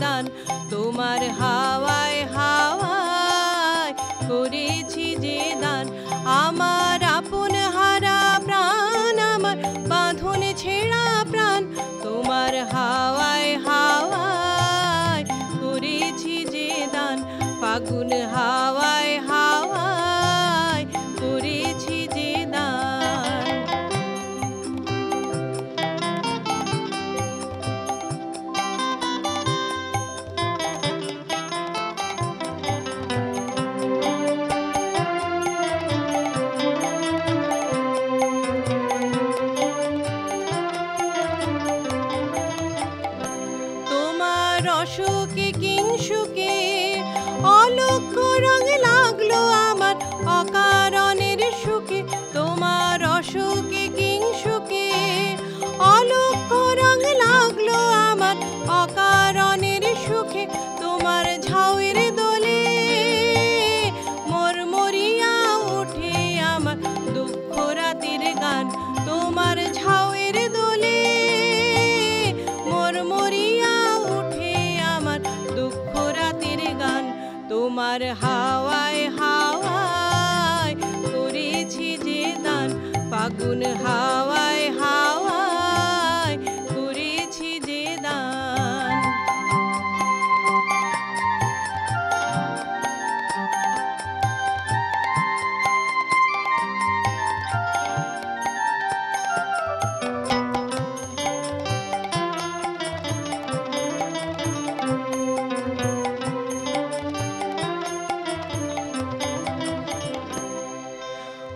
দান, তোমার হাওয়ায় হাওয়ায় করেছি যে দান। আমার আপন হারা প্রাণ, আমার বাঁধন ছেঁড়া প্রাণ, তোমার হাওয়ায় হাওয়ায় করেছি যে দান। ফাগুন হাওয়ায় হাওয়ায় করেছি যে দান। তোমার অসুখে কিংসুকে অলক্ষ্য রং লাগলো আমার অকারণের সুখে। তোমার অসুখে কিংসুকে অলক্ষ্য রং লাগলো আমার অকারণের সুখে। তোমার ঝাউয়ের দোলে মরমরিয়া ওঠে আমার দুঃখ রাতের গান। তোমার ঝাউয়ের দোলে মরমরিয়া ওঠে আমার দুঃখ রাতের গান। তোমার হাওয়ায় হাওয়ায় করেছি যে দান, ফাগুন হাওয়ায় হাওয়ায় করেছি যে দান।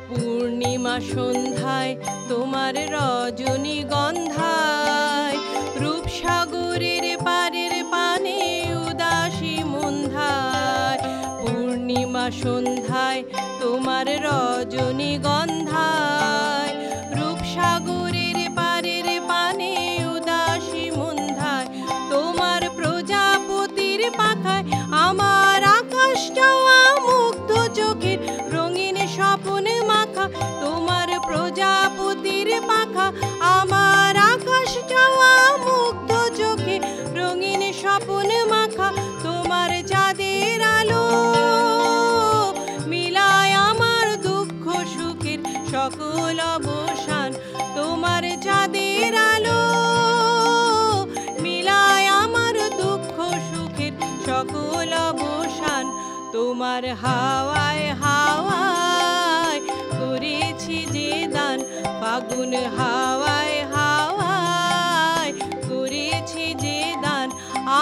পূর্ণিমা সন্ধ্যায় তোমার রজনীগন্ধায়, রূপসাগরের পারের পানে উদাসী মন্ধায়। পূর্ণিমা সন্ধ্যায় তোমার রজনীগন্ধায়, রূপসাগরের পারের পানে উদাসী মন্ধায়। তোমার প্রজাপতির পাখায় আমার আকাশ চাওয়া মুগ্ধ চোখের রঙিন স্বপ্ন মাখা। তোমার প্রজাপতির পাখা আমার আকাশ চাওয়া মুগ্ধ চোখে রঙিন স্বপ্ন মাখা। তোমার চাঁদের আলো মিলায় আমার দুঃখ সুখের সকল অবসান। তোমার চাঁদের আলো মিলায় আমার দুঃখ সুখের সকল অবসান। তোমার হাওয়ায় হাওয়ায় করেছি যে দান, ফাগুন হাওয়ায় হাওয়ায় করেছি যে দান।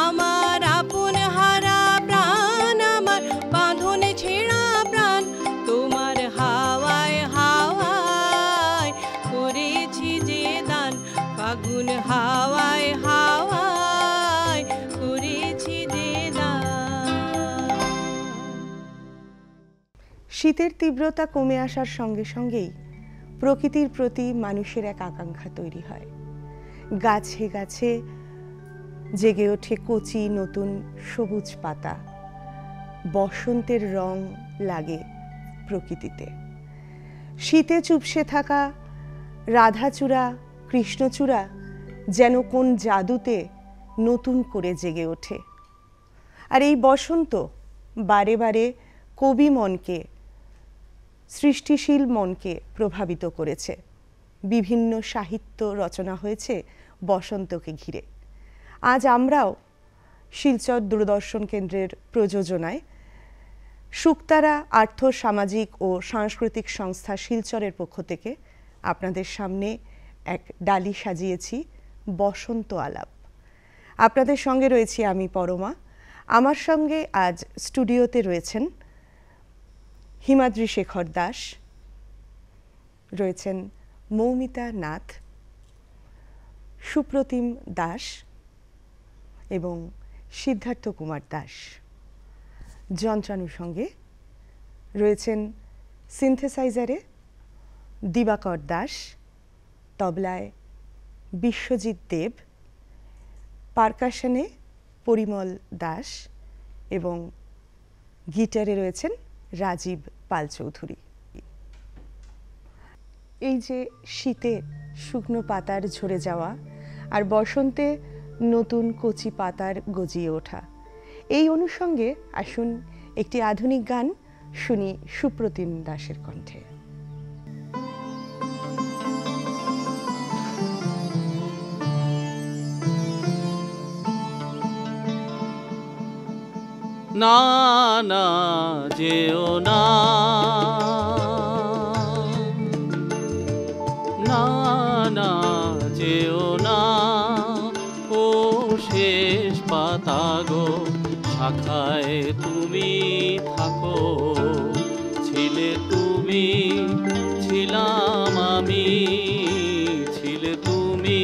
আমার আপন হারা প্রাণ, আমার বাঁধন ছেঁড়া প্রাণ, তোমার হাওয়ায় হাওয়ায় করেছি যে দান। ফাগুন হাওয়ায় হাওয়ায় করেছি যে দান। শীতের তীব্রতা কমে আসার সঙ্গে সঙ্গেই প্রকৃতির প্রতি মানুষের এক আকাঙ্ক্ষা তৈরি হয়। গাছে গাছে জেগে ওঠে কচি নতুন সবুজ পাতা, বসন্তের রং লাগে প্রকৃতিতে। শীতে চুপসে থাকা রাধাচূড়া কৃষ্ণচূড়া যেন কোন জাদুতে নতুন করে জেগে ওঠে। আর এই বসন্ত বারে বারে কবি মনকে, সৃষ্টিশীল মনকে প্রভাবিত করেছে। বিভিন্ন সাহিত্য রচনা হয়েছে বসন্তকে ঘিরে। আজ আমরাও শিলচর দূরদর্শন কেন্দ্রের প্রযোজনায় শুকতারা আর্থ সামাজিক ও সাংস্কৃতিক সংস্থা শিলচরের পক্ষ থেকে আপনাদের সামনে এক ডালি সাজিয়েছি বসন্ত আলাপ। আপনাদের সঙ্গে রয়েছি আমি পরমা। আমার সঙ্গে আজ স্টুডিওতে রয়েছেন হিমাদ্রি শেখর দাস, রয়েছেন মৌমিতা নাথ, সুপ্রতিম দাস এবং সিদ্ধার্থ কুমার দাস। যন্ত্রানুষঙ্গে রয়েছেন সিনথেসাইজারে দিবাকর দাস, তবলায় বিশ্বজিৎ দেব, পারকাশনে পরিমল দাস এবং গিটারে রয়েছেন রাজীব পাল চৌধুরী। এই যে শীতে শুকনো পাতার ঝরে যাওয়া আর বসন্তে নতুন কচি পাতার গজিয়ে ওঠা। এই অনুষঙ্গে আসুন একটি আধুনিক গান শুনি সুপ্রতিম দাসের কণ্ঠে। না না যেও না, না না যেও না, ও শেষ পাতা গো, শাখায় তুমি থাকো। ছিলে তুমি, ছিলাম আমি, ছিলে তুমি,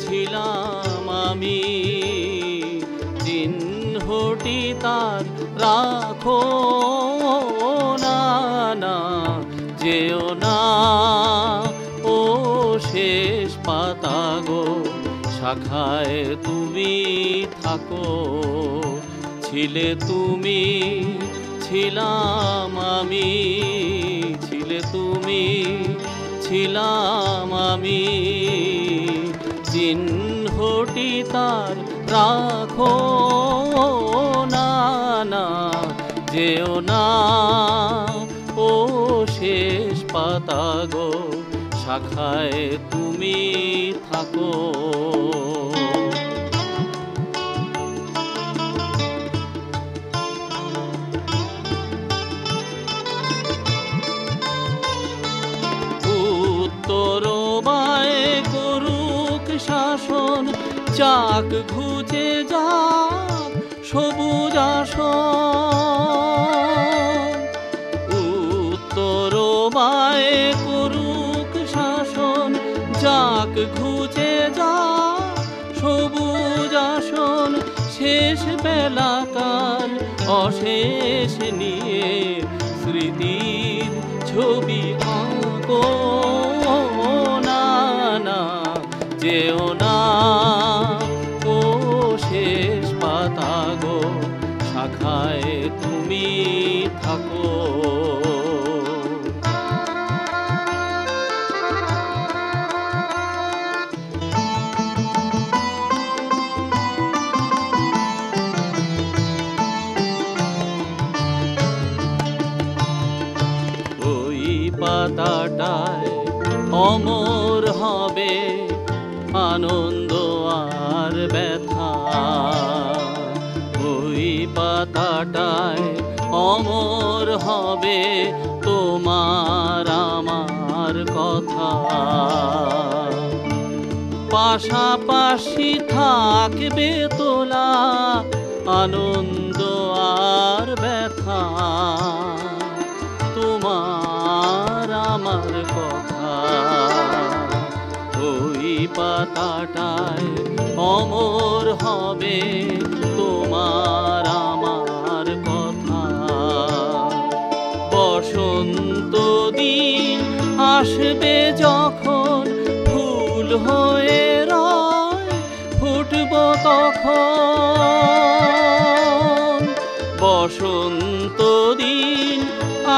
ছিলাম আমি, চিহ্নটি তার রাখো না, না যেও না, ও শেষ পাতা গো, শাখায় তুমি থাকো। ছিলে তুমি, ছিলাম আমি, ছিলে তুমি, ছিলাম আমি, চিহ্নটি তার রাখো না, না যেও না, ও শেষ পাতা গো, শাখায় তুমি থাকো। উত্তর বায় করুক শাসন, চাক ঘুচে যাক সবুজ আসন। উত্তর বায় করুক শাসন, চাক ঘুচে যাক সবুজ আসন। শেষ বেলাকার অশেষ নিয়ে স্মৃতির ছবি আঁকো না, না যেও না, ও শেষ পাতা গো, শাখায় তুমি থাকো। পাতাটায় অমর হবে আনন্দ আর ব্যথা। ওই পাতাটায় অমর হবে তোমার আমার কথা। পাশাপাশি থাকবে তোলা আনন্দ আর ব্যথা, তোমার আমার কথা। ওই পাতাটায় অমর হবে তোমার আমার কথা। বসন্ত দিন আসবে যখন ফুল হয়ে রয় ফুটব তখন। বসন্ত দিন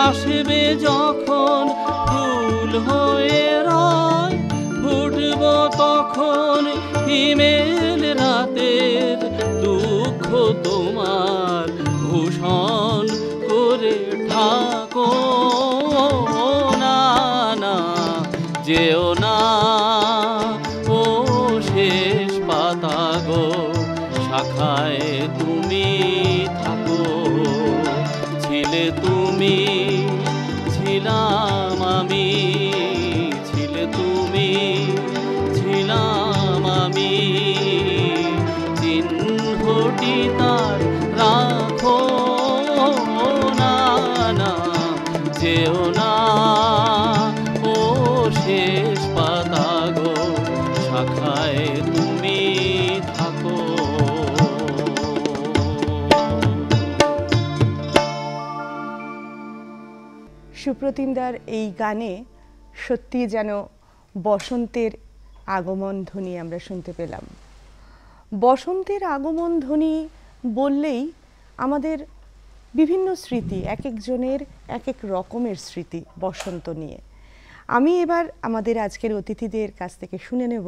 আসবে যখন ফুল হয়ে রয় ফুটব তখন। হিমেল রাতের দুঃখ তোমার ভূষণ করে থাকো না, না যেও না, ও শেষ পাতা গো, শাখায় তুমি থাকো। ছিলে তুমি, ছিলাম আমি, ছিলে তুমি, ছিলাম আমি, চিহ্নটি তার রাখো না, না যেও না, ও শেষ পাতা গো, শাখায় তুমি থাকো। সুপ্রতিমদার এই গানে সত্যি যেন বসন্তের আগমন ধ্বনি আমরা শুনতে পেলাম। বসন্তের আগমন ধ্বনি বললেই আমাদের বিভিন্ন স্মৃতি, এক একজনের এক এক রকমের স্মৃতি বসন্ত নিয়ে। আমি এবার আমাদের আজকের অতিথিদের কাছ থেকে শুনে নেব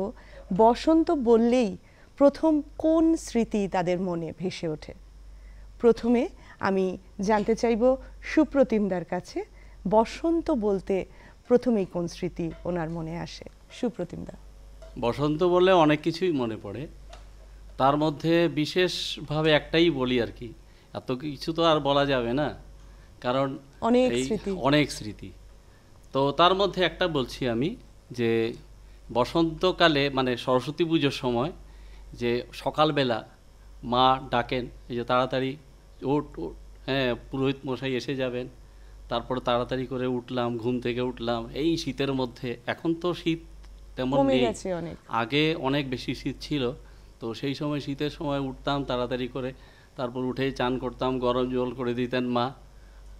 বসন্ত বললেই প্রথম কোন স্মৃতি তাদের মনে ভেসে ওঠে? প্রথমে আমি জানতে চাইব সুপ্রতিমদার কাছে, বসন্ত বলতে প্রথমেই কোন স্মৃতি ওনার মনে আসে? সুপ্রতিমদা। বসন্ত বললে অনেক কিছুই মনে পড়ে, তার মধ্যে বিশেষভাবে একটাই বলি আর কি, এত কিছু তো আর বলা যাবে না, কারণ অনেক স্মৃতি। তো তার মধ্যে একটা বলছি আমি, যে বসন্তকালে মানে সরস্বতী পুজোর সময় যে সকালবেলা মা ডাকেন, এই যে তাড়াতাড়ি ওঠ, হ্যাঁ পুরোহিত মশাই এসে যাবেন, তারপরে তাড়াতাড়ি করে উঠলাম, ঘুম থেকে উঠলাম এই শীতের মধ্যে। এখন তো শীত তেমন নেই, আগে অনেক বেশি শীত ছিল। তো সেই সময় শীতের সময় উঠতাম তাড়াতাড়ি করে, তারপর উঠেই চান করতাম, গরম জল করে দিতেন মা,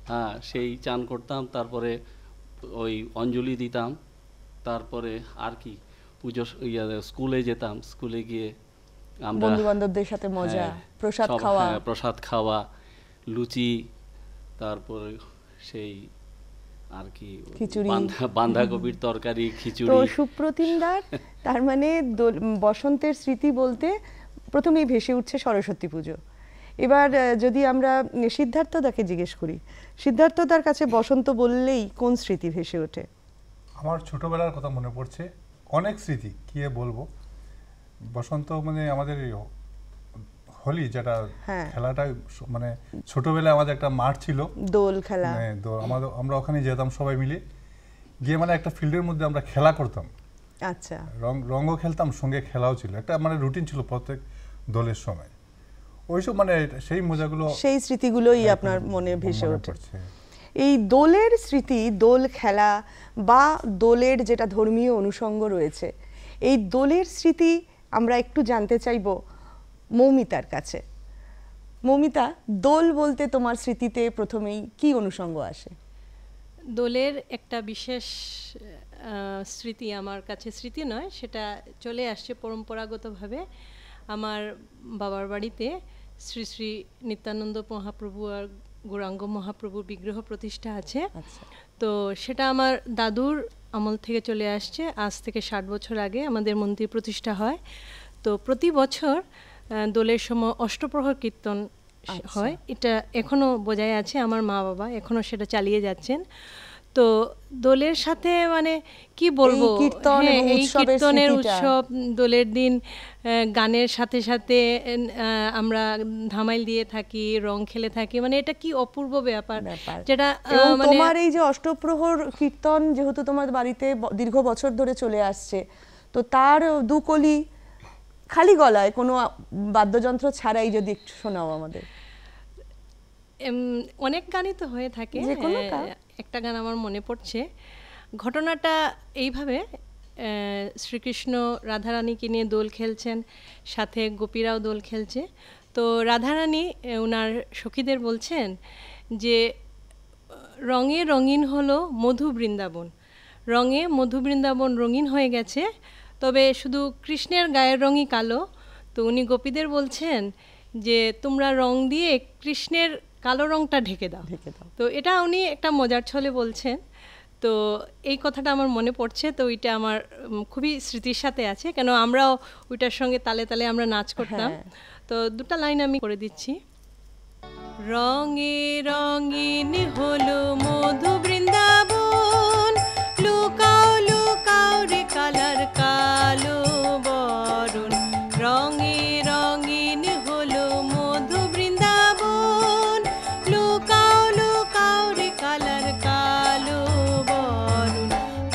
হ্যাঁ সেই চান করতাম, তারপরে ওই অঞ্জলি দিতাম, তারপরে আর কি পুজো স্কুলে যেতাম, স্কুলে গিয়ে আমরা বন্ধু বান্ধবদের সাথে মজা, প্রসাদ খাওয়া, লুচি, তারপরে সেই আর কি বাঁধাকপির তরকারি, খিচুড়ি। তো সুপ্রতিমদার তার মানে বসন্তের স্মৃতি বলতে প্রথমেই ভেসে উঠছে সরস্বতী পুজো। এবার যদি আমরা সিদ্ধার্থদাকে জিজ্ঞেস করি, সিদ্ধার্থদার কাছে বসন্ত বললেই কোন স্মৃতি ভেসে ওঠে? আমার ছোটবেলার কথা মনে পড়ছে, অনেক স্মৃতি কি বলবো। বসন্ত মানে আমাদের হোলি, যেটা খেলাটা মানে ছোটবেলায় আমাদের একটা মাঠ ছিল, দোল খেলা, আমরা ওখানে যেতাম সবাই মিলে গিয়ে, মানে একটা ফিল্ডের মধ্যে আমরা খেলা করতাম। আচ্ছা, রঙও খেলতাম, সঙ্গে খেলাও ছিল, একটা মানে রুটিন ছিল প্রত্যেক দলের সময়। ওইসব মানে সেই মজাগুলো, সেই স্মৃতিগুলোই আপনার মনে ভেসে ওঠে। এই দোলের স্মৃতি, দোল খেলা বা দোলের যেটা ধর্মীয় অনুষঙ্গ রয়েছে, এই দোলের স্মৃতি আমরা একটু জানতে চাইব মৌমিতার কাছে। মৌমিতা, দোল বলতে তোমার স্মৃতিতে প্রথমেই কি অনুষঙ্গ আসে? দোলের একটা বিশেষ স্মৃতি আমার কাছে, স্মৃতি নয়, সেটা চলে আসছে পরম্পরাগতভাবে। আমার বাবার বাড়িতে শ্রী শ্রী নিত্যানন্দ মহাপ্রভু আর গৌরাঙ্গ মহাপ্রভুর বিগ্রহ প্রতিষ্ঠা আছে। তো সেটা আমার দাদুর আমল থেকে চলে আসছে। আজ থেকে 60 বছর আগে আমাদের মন্দির প্রতিষ্ঠা হয়। তো প্রতি বছর দোলের সময় অষ্টপ্রহর কীর্তন হয়, এটা এখনো বজায় আছে, আমার মা বাবা এখনো সেটা চালিয়ে যাচ্ছেন। তো দোলের সাথে মানে কি বলবো, এই কীর্তনের উৎসব, দোলের দিন গানের সাথে সাথে আমরা ধামাইল দিয়ে থাকি, রং খেলে থাকি, মানে এটা কি অপূর্ব ব্যাপার। যেটা তোমার এই যে অষ্টপ্রহর কীর্তন যেহেতু তোমার বাড়িতে দীর্ঘ বছর ধরে চলে আসছে, তো তার দুকলি খালি গলায় কোনো বাদ্যযন্ত্র ছাড়াই যদি একটু শোনাও আমাদের। অনেক গানই তো হয়ে থাকে, একটা গান আমার মনে পড়ছে। ঘটনাটা এইভাবে, শ্রীকৃষ্ণ রাধারানীকে নিয়ে দোল খেলছেন, সাথে গোপীরাও দোল খেলছে। তো রাধারানী ওনার সখীদের বলছেন যে রঙে রঙিন হলো মধু বৃন্দাবন, রঙে মধু বৃন্দাবন রঙিন হয়ে গেছে, তবে শুধু কৃষ্ণের গায়ের রঙই কালো। তো উনি গোপীদের বলছেন যে তোমরা রং দিয়ে কৃষ্ণের কালো রংটা ঢেকে দাও। তো এটা উনি একটা মজার ছলে বলছেন। তো এই কথাটা আমার মনে পড়ছে, তো ওইটা আমার খুবই স্মৃতির সাথে আছে, কেন আমরাও ওইটার সঙ্গে তালে তালে আমরা নাচ করতাম। তো দুটা লাইন আমি করে দিচ্ছি। রঙে রঙিন হলো মধু বৃন্দাবন, লুকাও লুকাও রে কালার কালো বরণ। রঙে রঙিন হলো মধু বৃন্দাবন, লুকাও লুকাও রে কালার কালো বরণ।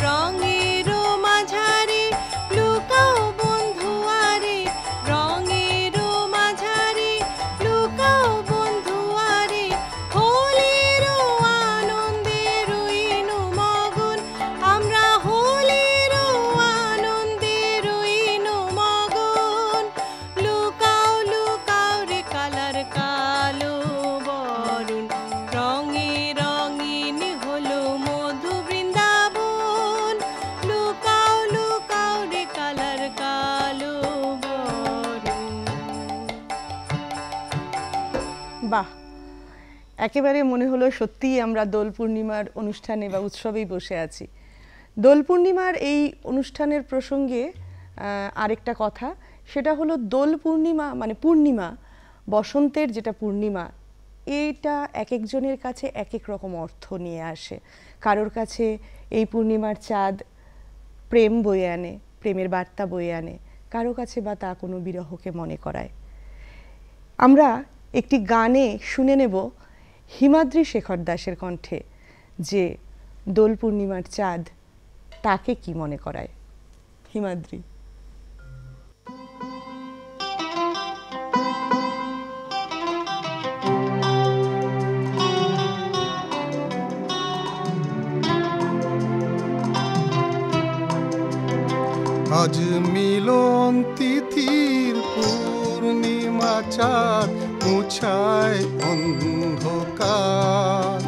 রঙের মাঝারে লুকাও বন্ধুয়ারে, রঙের মাঝারে লুকাও বন্ধুয়ারে। হোলির আনন্দে রইনু মগন, আমরা হোলির আনন্দে রইনু মগন। লুকাও লুকাও রে কালার কালো বরণ। রঙে রঙিন হলো মধু বৃন্দাবন, লুকাও লুকাও রে কালার কালো বরণ। বাহ, একেবারে মনে হলো সত্যিই আমরা দোল পূর্ণিমার অনুষ্ঠানে বা উৎসবেই বসে আছি। দোল পূর্ণিমার এই অনুষ্ঠানের প্রসঙ্গে আরেকটা কথা, সেটা হলো দোল পূর্ণিমা, মানে পূর্ণিমা, বসন্তের যেটা পূর্ণিমা, এইটা এক একজনের কাছে এক এক রকম অর্থ নিয়ে আসে। কারোর কাছে এই পূর্ণিমার চাঁদ প্রেম বয়ে আনে, প্রেমের বার্তা বয়ে আনে, কারো কাছে বা তা কোনো বিরহকে মনে করায়। আমরা একটি গানে শুনে নেব হিমাদ্রি শেখর দাসের কণ্ঠে যে দোল পূর্ণিমার চাঁদ তাকে কি মনে করায়। হিমাদ্রি। আজ মিলন তিথির পূর্ণিমা চাঁদ মুছায় অন্ধকার।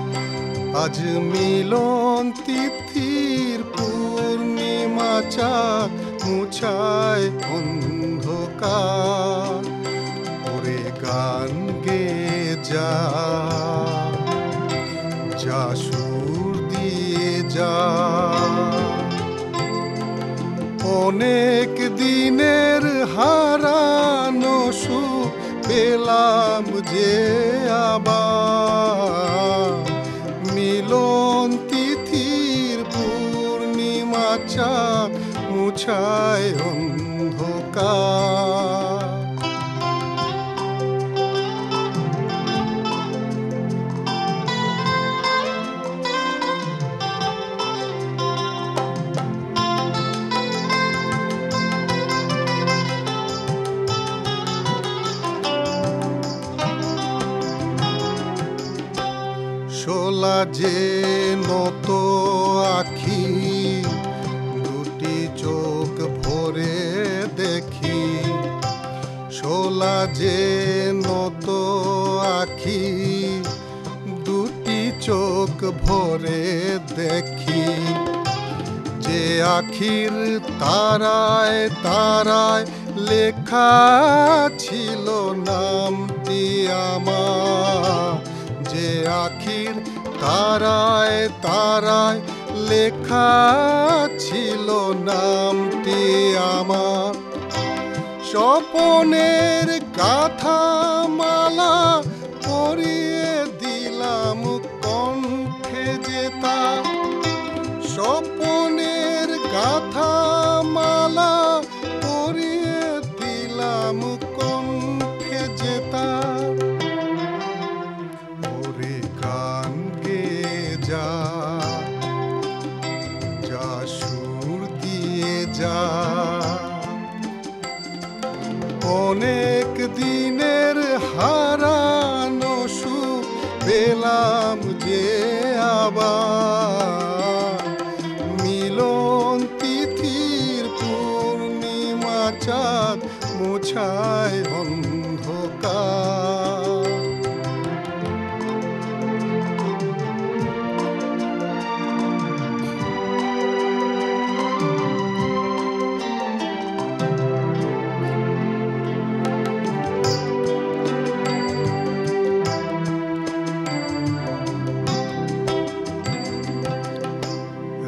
আজ মিলন তিথির পূর্ণিমা চাঁদ মুছায় অন্ধকার। ওরে গান গে যা, যা সুর দিয়ে যা, অনেক দিনের হারানো সুখ পেলাম যে আবার। মিলন তিথির পূর্ণিমা চাঁদ মুছায় অন্ধকার। শোলা যে নত আখি, দুটি চোখ ভরে দেখি। শোলা যে নত আখি, দুটি চোখ ভরে দেখি। যে আখির তারায় তারায় লেখা ছিল নামটি আমার। যে আখির তারায় তারায় লেখা ছিল নামটি আমার। স্বপনের গাথা মালা পরিয়ে দিলাম কণ্ঠে যেতা। স্বপনের গাথা মালা পরিয়ে দিলাম কণ্ঠে যেতা। ওরে গান গে যা, যা সুর দিয়ে যা, অনেক দিনের হারানো সুখ পেলাম যে আবার। মিলন তিথির পূর্ণিমা চাঁদ মুছায় অন্ধকার।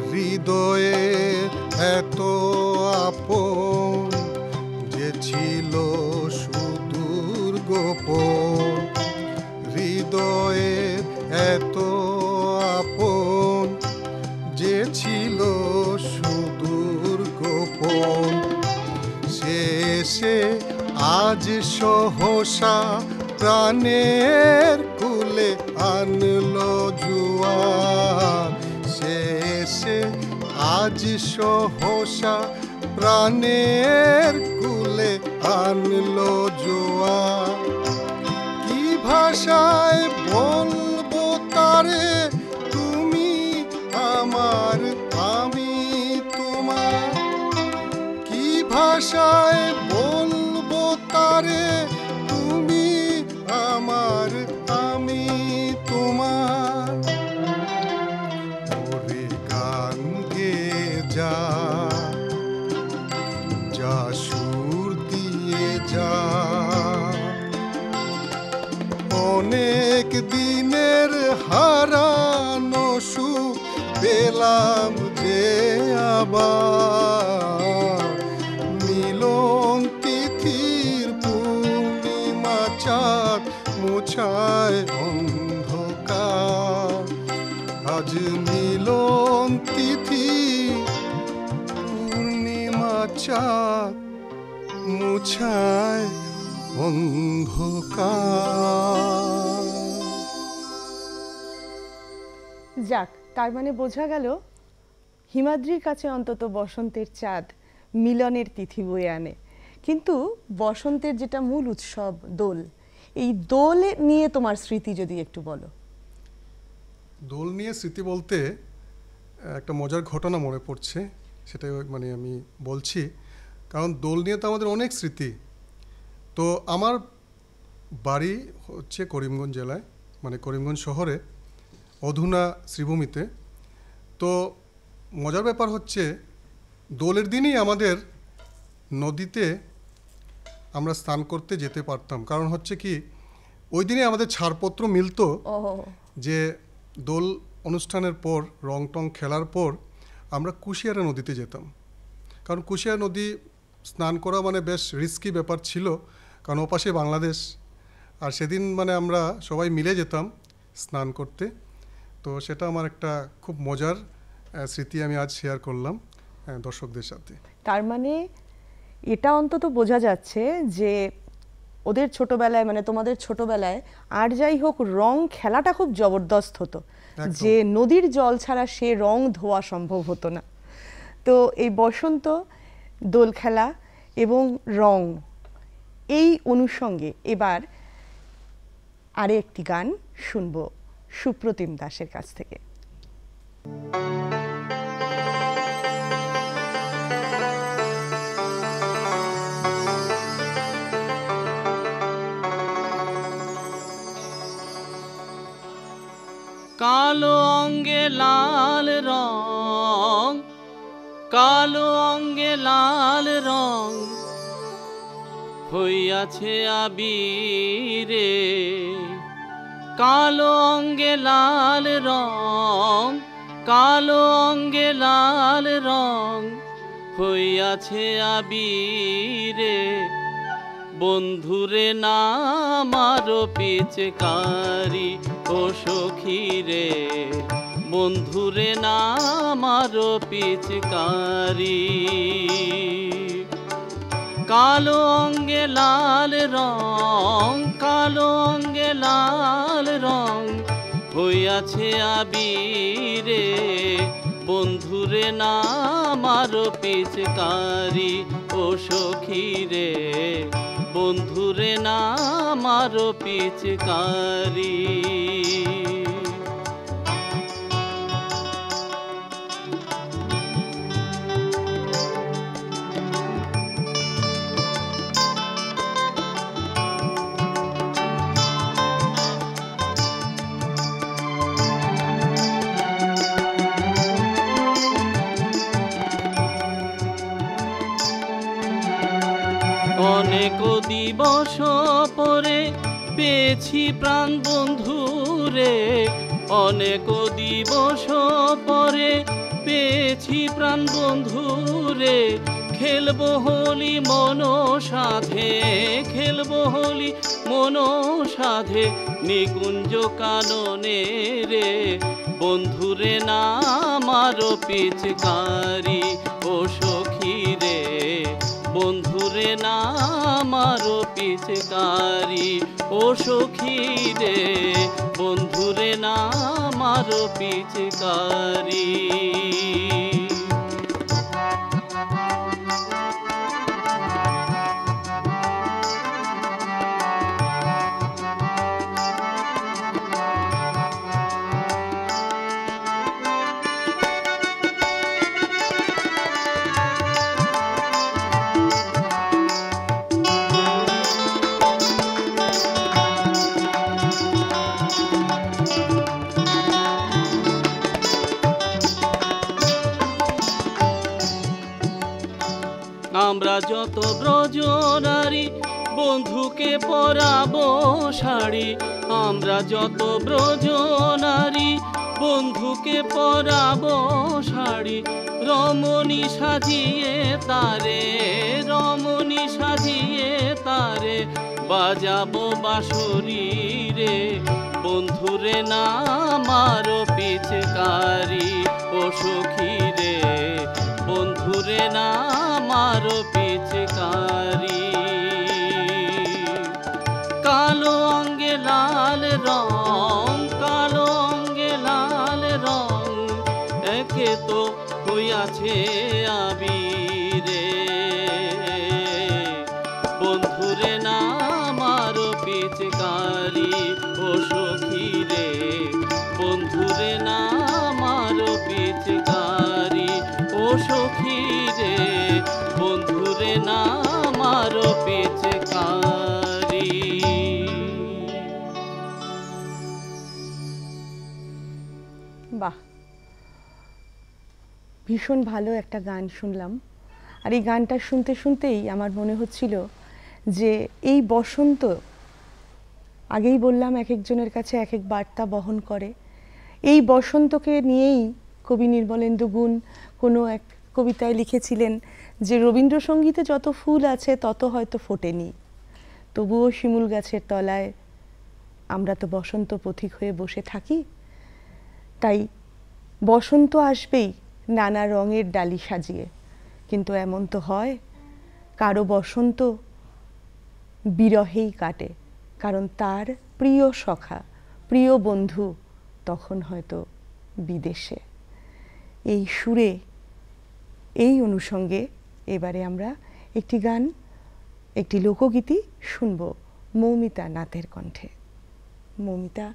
হৃদয়ে এত আপন যে ছিল সুদূর গোপন। হৃদয়ে এত আপন যে ছিল সুদূর গোপন। শেষে আজ সহসা প্রাণের কুলে আনলো জুয়ার। শেষে আজ সহসা প্রাণের কুলে আনলো জোয়ার। কি ভাষায় বলবো তারে, তুমি আমার আমি তোমার। কি ভাষায় বলবো তারে, তুমি আমার আমি তোমার। ওরে গান গে যা, যা সুর দিয়ে যা, অনেক দিনের হারানো সুখ পেলাম যে আবার। মিলন তিথি মুছায় অন্ধকার। আজ মিলন তিথি পূর্ণিমা চাঁদ মুছায় অন্ধকার। যাক, তার মানে বোঝা গেল হিমাদ্রির কাছে অন্তত বসন্তের চাঁদ মিলনের তিথি বয়ে আনে। কিন্তু বসন্তের যেটা মূল উৎসব দোল, এই দোল নিয়ে তোমার স্মৃতি যদি একটু বলো। দোল নিয়ে স্মৃতি বলতে একটা মজার ঘটনা মনে পড়ছে, সেটাই মানে আমি বলছি। কারণ দোল নিয়ে তো আমাদের অনেক স্মৃতি। তো আমার বাড়ি হচ্ছে করিমগঞ্জ জেলায়, মানে করিমগঞ্জ শহরে, অধুনা শ্রীভূমিতে। তো মজার ব্যাপার হচ্ছে দোলের দিনই আমাদের নদীতে আমরা স্নান করতে যেতে পারতাম। কারণ হচ্ছে কি, ওই দিনে আমাদের ছাড়পত্র মিলতো যে দোল অনুষ্ঠানের পর, রং টং খেলার পর আমরা কুশিয়ারা নদীতে যেতাম। কারণ কুশিয়ারা নদী স্নান করা মানে বেশ রিস্কি ব্যাপার ছিল, কারণ ওপাশে বাংলাদেশ। আর সেদিন মানে আমরা সবাই মিলে যেতাম স্নান করতে। তো সেটা আমার একটা খুব মজার স্মৃতি, আমি আজ শেয়ার করলাম দর্শকদের সাথে। তার মানে এটা অন্তত বোঝা যাচ্ছে যে ওদের ছোটবেলায়, মানে তোমাদের ছোটবেলায় আর যাই হোক, রং খেলাটা খুব জবরদস্ত হতো, যে নদীর জল ছাড়া সে রং ধোয়া সম্ভব হতো না। তো এই বসন্ত, দোল খেলা এবং রং, এই অনুষঙ্গে এবার আরে একটি গান শুনবো সুপ্রতিম দাসের কাছ থেকে। কালো অঙ্গে লাল রং, কালো অঙ্গে লাল রং হইয়াছে আবিরে। কালো অঙ্গে লাল রং, কালো অঙ্গে লাল রং হইয়াছে আবিরে। বন্ধুরে নাম আরো পিচকারি ও সখীরে, বন্ধুরে নাম আরো পিচকারি। কালো অঙ্গে লাল রং, কালো অঙ্গে লাল রং হইয়াছে আবিরে। বন্ধুরে নাম আরো পিচকারি ও সখীরে, বন্ধুরে নাম আরো পিচকারি। অনেক দিবস পরে পেয়েছি প্রাণ বন্ধুরে, অনেক দিবস পরে পেয়েছি প্রাণ বন্ধুরে। খেলবো হোলি মন সাধে, খেলবো হোলি মন সাধে নিকুঞ্জ কাননে রে। বন্ধুরে নাম আরো পিচকারি ও সখীরে, বন্ধুরে নাম আরো পিচকারি ও সখীরে, বন্ধুরে নাম আরো পিচকারি। আমরা যত ব্রজনারী বন্ধুকে পরাবো শাড়ি, আমরা যত ব্রজনারী বন্ধুকে পরাবো শাড়ি। রমণী সাজিয়ে তারে, রমণী সাজিয়ে তারে বাজাবো বাঁশরি রে বন্ধুরে না মারো পিচকারি ও সখী রে বন্ধুরে না মারো পিচকারি কালো অঙ্গে লাল রং কালো অঙ্গে লাল রং একে তো হইয়াছে আবিরে বন্ধুরে না মারো পিচকারি ও সখী রে বন্ধুরে না মারো পিচকারি ও সখী রে বন্ধুরে না মারো পিচকারি। বাহ, ভীষণ ভালো একটা গান শুনলাম। আর এই গানটা শুনতে শুনতেই আমার মনে হচ্ছিল যে এই বসন্ত, আগেই বললাম এক একজনের কাছে এক এক বার্তা বহন করে, এই বসন্তকে নিয়েই কবি নির্মলেন্দু গুণ কোনো এক কবিতায় লিখেছিলেন যে রবীন্দ্রসঙ্গীতে যত ফুল আছে তত হয়তো ফোটেনি, তবুও শিমুল গাছের তলায় আমরা তো বসন্ত পথিক হয়ে বসে থাকি। তাই বসন্ত আসবেই নানা রঙের ডালি সাজিয়ে, কিন্তু এমন তো হয় কারো বসন্ত বিরহেই কাটে, কারণ তার প্রিয় সখা প্রিয় বন্ধু তখন হয়তো বিদেশে। এই সুরে এই অনুষঙ্গে এবারে আমরা একটি গান, একটি লোকগীতি শুনব মৌমিতা নাথের কণ্ঠে। মৌমিতা।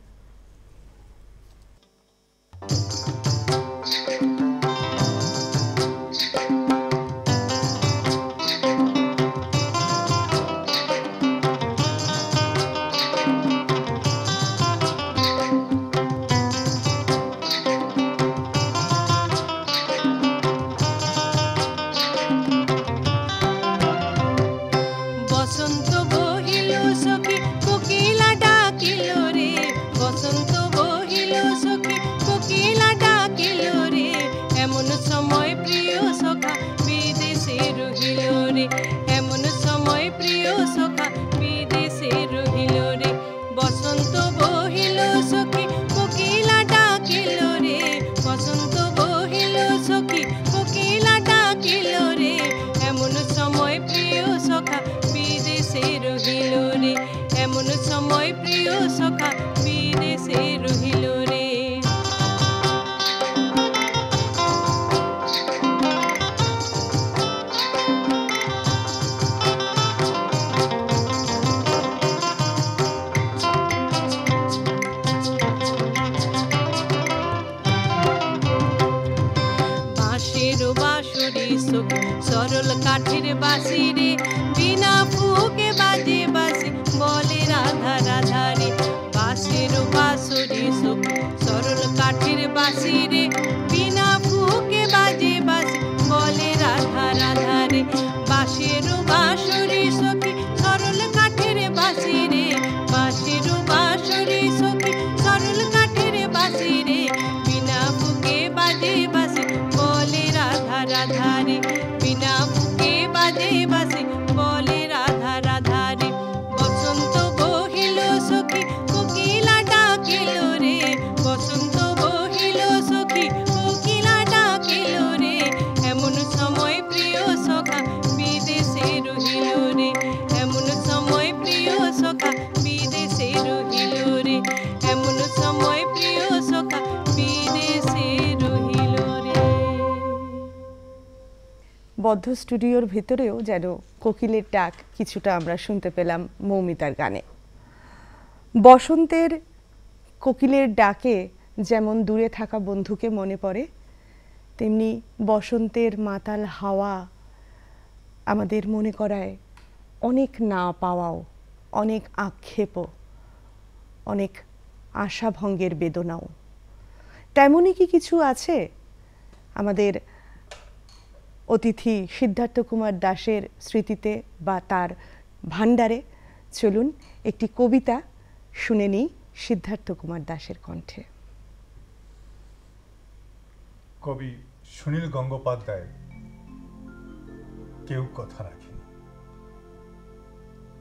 সরল কাঠের বাঁশি রে বিনা ফুকে বাজে বাঁশি বলে রাধা রাধা রে বাঁশের বাঁশরি সুখ সরল কাঠের বাঁশি রে বিনা ফুকে বাজে বাঁশি বলে রাধা রাধা রে বাঁশের বাঁশরি সখী সরল কাঠের বাঁশি রে বাঁশের বাঁশরি সখী সরল কাঠের বাঁশি রে বিনা ফুকে বাজে বাঁশি বলে রাধা রাধা রে বিনা ফুকে বাজে বাঁশি বলে রাধা রাধা রে বসন্ত বহিল সখী কোকিলা ডাকিল রে বসন্ত বহিল সখী কোকিলা ডাকিল রে এমন সময় প্রিয় সখা বিদেশে রহিল রে এমন সময় প্রিয় সখা বিদেশে রহিল রে এমন সময় প্রিয় সখা বিদেশে রহিল রে। বদ্ধ স্টুডিওর ভেতরেও যেন কোকিলের ডাক কিছুটা আমরা শুনতে পেলাম মৌমিতার গানে। বসন্তের কোকিলের ডাকে যেমন দূরে থাকা বন্ধুকে মনে পড়ে, তেমনি বসন্তের মাতাল হাওয়া আমাদের মনে করায় অনেক না পাওয়াও, অনেক আক্ষেপও, অনেক আশাভঙ্গের বেদনাও। তেমনই কি কিছু আছে আমাদের অতিথি সিদ্ধার্থ কুমার দাশের স্মৃতিতে বা তার ভাণ্ডারে? চলুন একটি কবিতা শুনে নিই সিদ্ধার্থ কুমার দাশের কণ্ঠে। কবি সুনীল গঙ্গোপাধ্যায় কেউ কথা রাখেনি।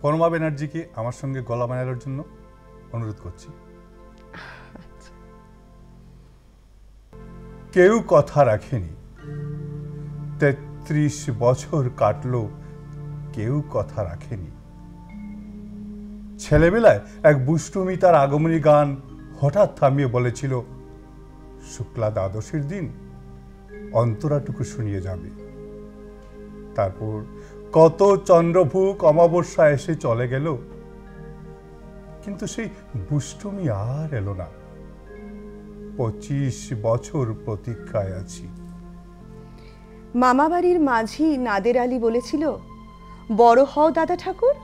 পরমা ব্যানার্জিকে আমার সঙ্গে গলা মেলানোর জন্য অনুরোধ করছি। কেউ কথা রাখেনি, ৩৩ বছর কাটলো, কেউ কথা রাখেনি। ছেলেবেলায় এক বুষ্টুমি তার আগমনী গান হঠাৎ থামিয়ে বলেছিল, শুক্লা দ্বাদশীর দিন অন্তরাটুকু শুনিয়ে যাবে। তারপর কত চন্দ্রভুক অমাবস্যা এসে চলে গেল, কিন্তু সেই বুষ্টুমি আর এলো না। ২৫ বছর প্রতীক্ষায় আছি। মামাবাড়ির মাঝি নাদের আলী বলেছিল, বড় হও দাদা ঠাকুর,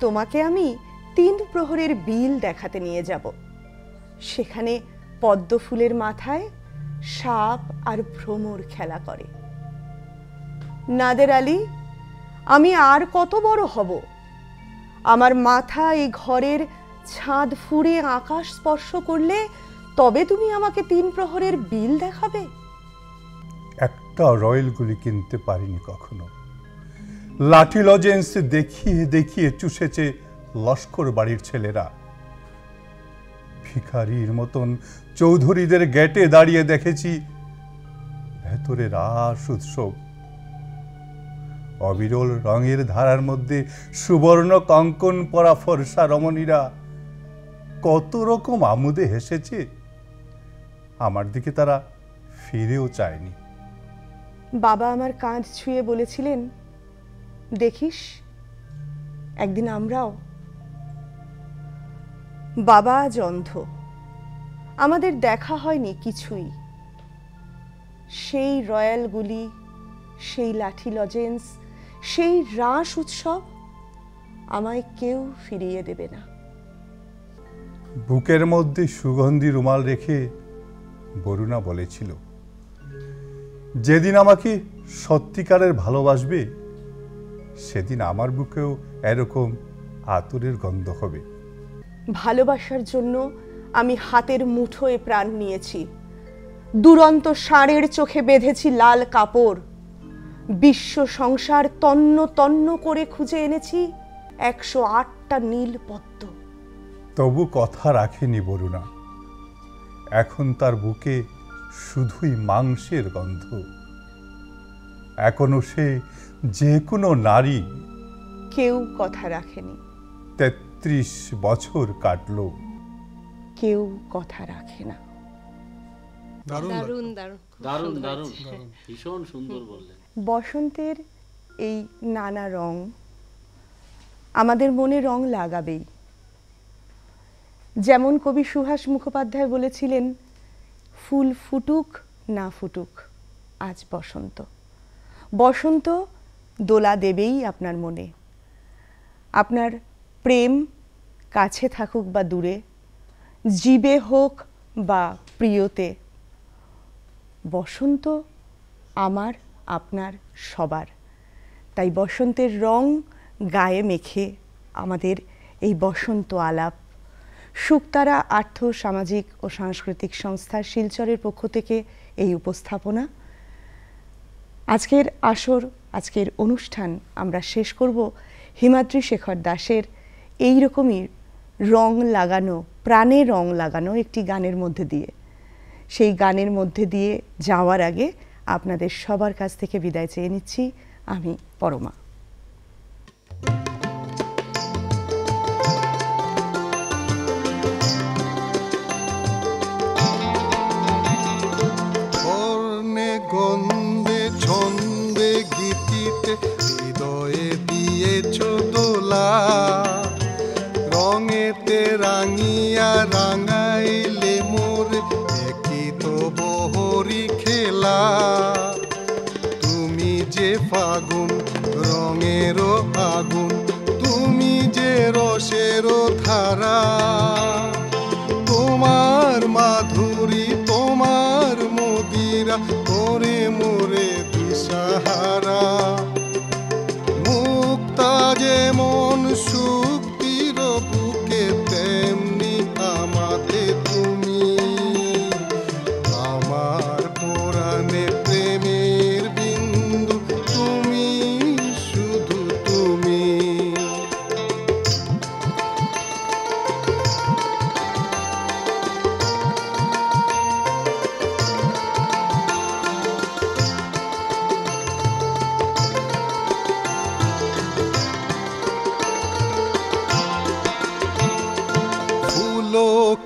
তোমাকে আমি ৩ প্রহরের বিল দেখাতে নিয়ে যাব। সেখানে পদ্ম ফুলের মাথায় সাপ আর ভ্রমর খেলা করে। নাদের আলী, আমি আর কত বড় হব? আমার মাথা এই ঘরের ছাদ ফুঁড়ে আকাশ স্পর্শ করলে তবে তুমি আমাকে ৩ প্রহরের বিল দেখাবে? একটা রয়্যাল গুলি কিনতে পারিনি কখনো। লাঠি লজেন্স দেখিয়ে দেখিয়ে চুষেছে লস্কর বাড়ির ছেলেরা। ভিখারির মতন চৌধুরীদের গেটে দাঁড়িয়ে দেখেছি ভেতরে রাস উৎসব। অবিরল রঙের ধারার মধ্যে সুবর্ণ কঙ্কন পরা ফর্সা রমণীরা কত রকম আমোদে হেসেছে। আমার দিকে তারা ফিরেও চায়নি। বাবা আমার কাঁধ ছুঁয়ে বলেছিলেন, দেখিস একদিন আমরাও। বাবা আজ অন্ধ, আমাদের দেখা হয়নি কিছুই। সেই রয়্যালগুলি, সেই লাঠি লজেন্স, সেই রাস উৎসব আমায় কেউ ফিরিয়ে দেবে না। বুকের মধ্যে সুগন্ধি রুমাল রেখে বরুণা বলেছিল, যেদিন আমাকে সত্যিকারের ভালোবাসবে সেদিন আমার বুকেও এরকম আতরের গন্ধ হবে। ভালোবাসার জন্য আমি হাতের মুঠোয় প্রাণ নিয়েছি। দুরন্ত ষাঁড়ের চোখে বেঁধেছি লাল কাপড়। বিশ্ব সংসার তন্ন তন্ন করে খুঁজে এনেছি ১০৮টা নীল পদ্ম। তবু কথা রাখেনি বরুণা। এখন তার বুকে শুধুই মাংসের গন্ধ। এখনো সে যে কোনো নারী। কেউ কথা রাখেনি। ৩৩ বছর কাটলো, কেউ কথা রাখে না। দারুণ দারুণ দারুণ দারুণ, ভীষণ সুন্দর বললেন। বসন্তের এই নানা রং আমাদের মনে রং লাগাবেই। যেমন কবি সুভাষ মুখোপাধ্যায় বলেছিলেন, ফুল ফুটুক না ফুটুক, আজ বসন্ত। বসন্ত দোলা দেবেই আপনার মনে। আপনার প্রেম কাছে থাকুক বা দূরে, জীবে হোক বা প্রিয়তে, বসন্ত আমার আপনার সবার। তাই বসন্তের রং গায়ে মেখে আমাদের এই বসন্ত আলাপ শুকতারা আর্থ সামাজিক ও সাংস্কৃতিক সংস্থা শিলচরের পক্ষ থেকে এই উপস্থাপনা। আজকের আসর, আজকের অনুষ্ঠান আমরা শেষ করব হিমাদ্রি শেখর দাসের এই রকমই রং লাগানো, প্রাণে রং লাগানো একটি গানের মধ্যে দিয়ে। সেই গানের মধ্যে দিয়ে যাওয়ার আগে আপনাদের সবার কাছ থেকে বিদায় চেয়ে নিচ্ছি আমি পরমা। গন্ধে ছন্দে গীতিতে হৃদয়ে দিয়েছ দোলা, রঙেতে রাঙিয়া রাঙাইলে মোর একই তো বহরি খেলা। তুমি যে ফাগুন রঙেরও আগুন, তুমি যে রসেরও ধারা, তোমার মাধুরী তোমার মদিরা করে মোরে দিশাহারা। মুক্তা যেমন শুক্তির বুকে তেমনি আমাতে তুমি, আমার পরাণে প্রেমের বিন্দু তুমি, শুধু তুমি।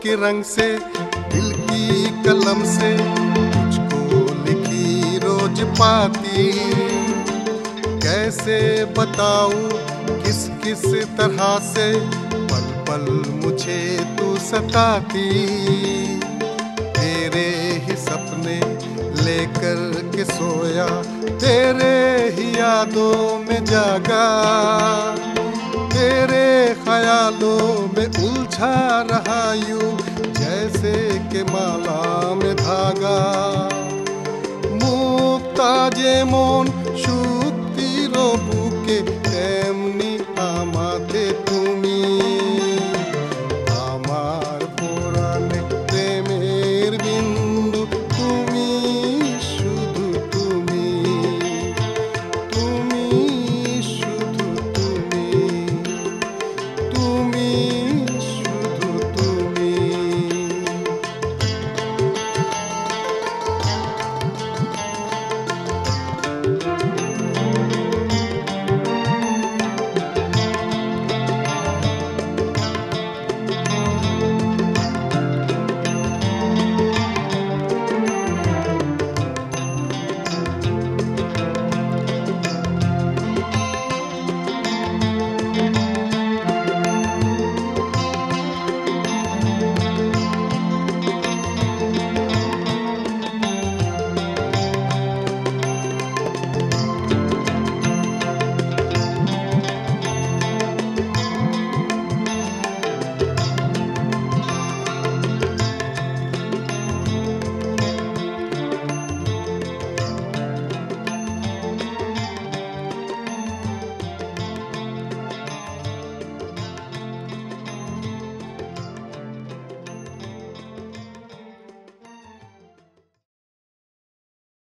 के रंग से दिल की कलम से तुझको लिखी रोज पाती, कैसे बताऊं किस किस तरह से पल पल मुझे तू सताती। तेरे ही सपने लेकर के सोया, तेरे ही यादों में जागा, तेरे ख्यालों में उलझा रहा यूं जैसे के माला में धागा। मुक्ता जे मोन शुक्ति रो बुके